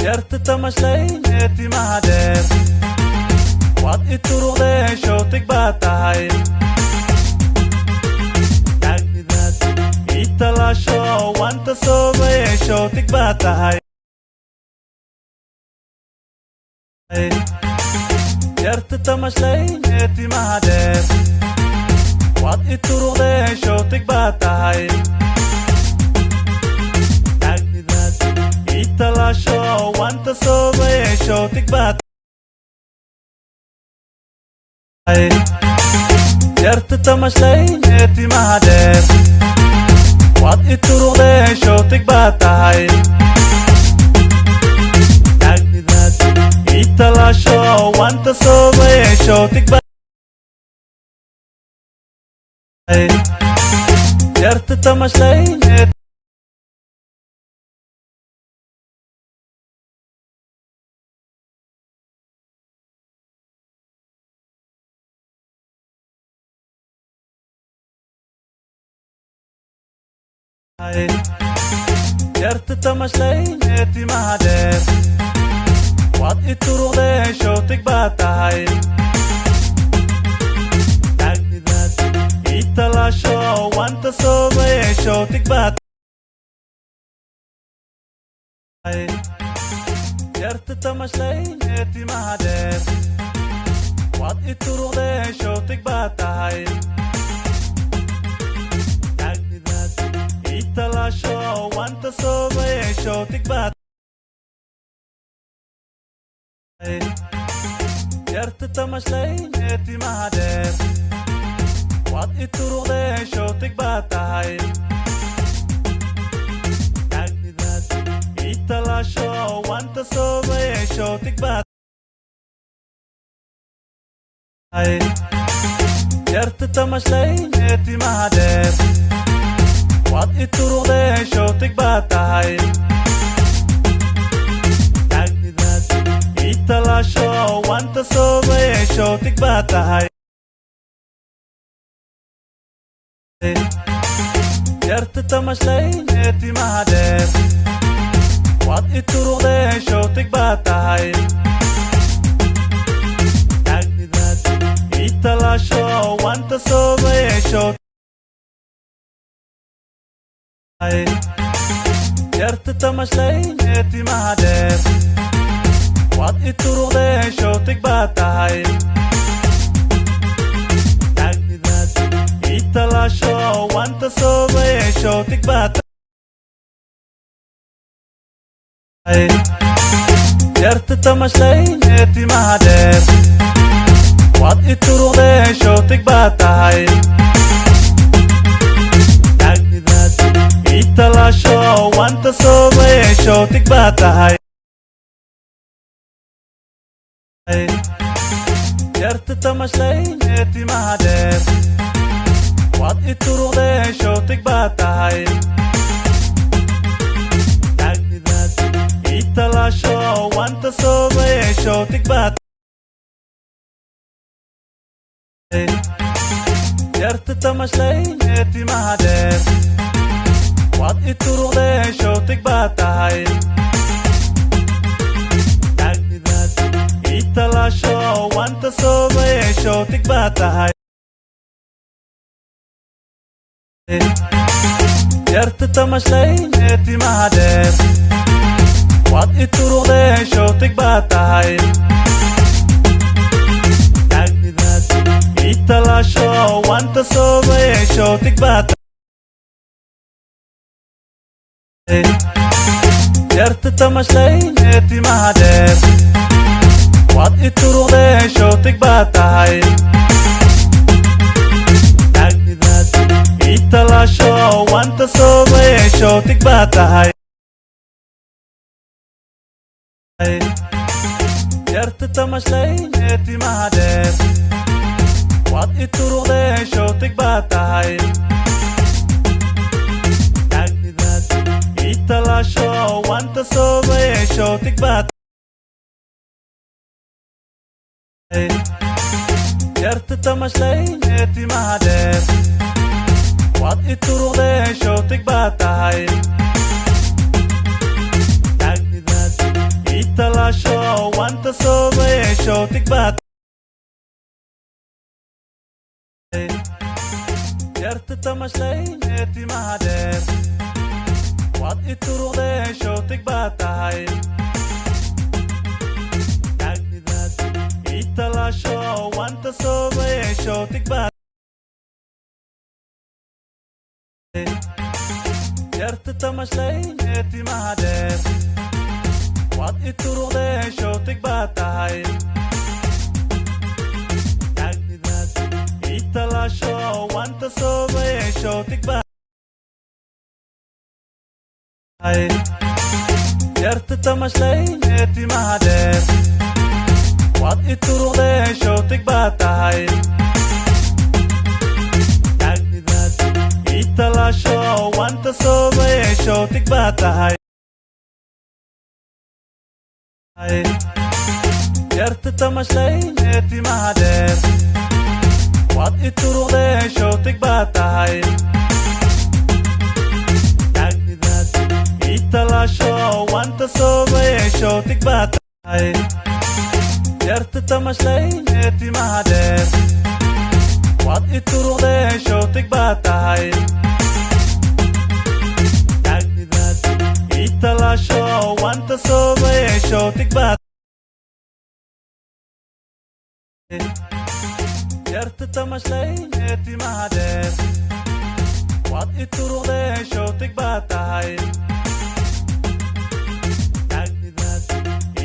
yarta tamashlay timaha dheer waad i turuqdee shootig baa tahay taagnidaad ii talaasho waanta soobay shootig baa tahay yarta tamashlay timaha dheer waad i turuqdee shootig baa tahay talasho wanta soobay shootig baad yarta tamashlay timaha dheer waad i turuqdee shootig baad tahay taagnidaad ii talasho wanta soobay shootig baad yarta tamashlay yarta tamashlay timaha dheer waad i turuqdee shootig baad tahay taagnidaad ii talaasho wanta soobay shootig baad yarta tamashlay timaha dheer waad i turuqdee shootig baad tahay talasho wanta soobay shootig baad yarta tamashlay timaha dheer waad i turuqdee shootig baad tahay taagnidaad ii talasho wanta soobay shootig baad yarta tamashlay timaha dheer waad i turuqdee shootig baad tahay taagnidaad ii talaasho wanta soobay shootig baad tahay yarta tamashlay timaha dheer waad i turuqdee shootig baad tahay taagnidaad ii talaasho wanta soobay shootig yarta tamashlay timaha dheer waad i turuqdee shootig baad tahay taagnidaad ii talaasho wanta soobay shootig baad yarta tamashlay timaha dheer waad i turuqdee shootig baad tahay talasho wanta soobay shootig baad tahay yarta tamashlay timaha dheer waad i turuqdee shootig baad tahay taagnidaad ii talasho wanta soobay shootig baad yarta tamashlay timaha dheer waad i turuqdee shootig baad tahay taagnidaad ii talasho wanta soobay shootig baad tahay yarta tamashlay timaha dheer waad i turuqdee shootig baad tahay taagnidaad ii talasho wanta soobay shootig baad yarta tamashlay timaha dheer waad i turuqdee shootig baad tahay taagnidaad ii talasho wanta soobay shootig baad tahay yarta tamashlay timaha dheer waad i turuqdee shootig baad tahay talasho wanta soobay shootig baad yarta tamashlay timaha dheer waad i turuqdee shootig baad tahay yarta tamashlay timaha dheer waad i turuqdee shootig baa tahay naagnidaas ii talaasho wanta soobay shootig baa yarta tamashlay timaha dheer waad i turuqdee shootig baa tahay naagnidaas ii talaasho wanta soobay shootig baa yarta tamashlay timaha dheer waad i turuqdee shootig baa tahay naagnidaas ii talaasho wanta soobay shootig baa tahay yarta tamashlay timaha dheer waad i turuqdee shootig baa tahay naagnidaas ii talaasho wanta soobay shootig baa tahay yarta tamashlay timaha dheer waad i turuqdee shootig baa tahay naagnidaas ii talaasho wanta soobay shootig baa yarta tamashlay timaha dheer waad i turuqdee shootig baa tahay naagnidaas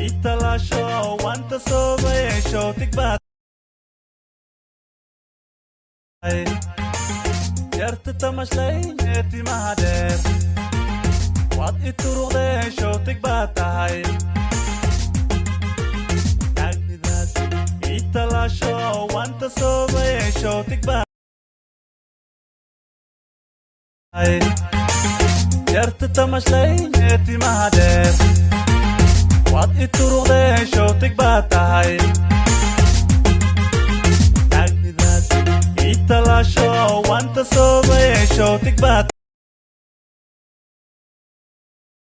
ii talaasho wanta soobay shootig baa yarta tamashlay timaha dheer waad i turuqdee shootig baa tahay naagnidaas ii talaasho wanta soobay shootig baa yarta tamashlay timaha dheer waad i turuqdee shootig baa tahay naagnidaas ii talaasho wanta soobay shootig baa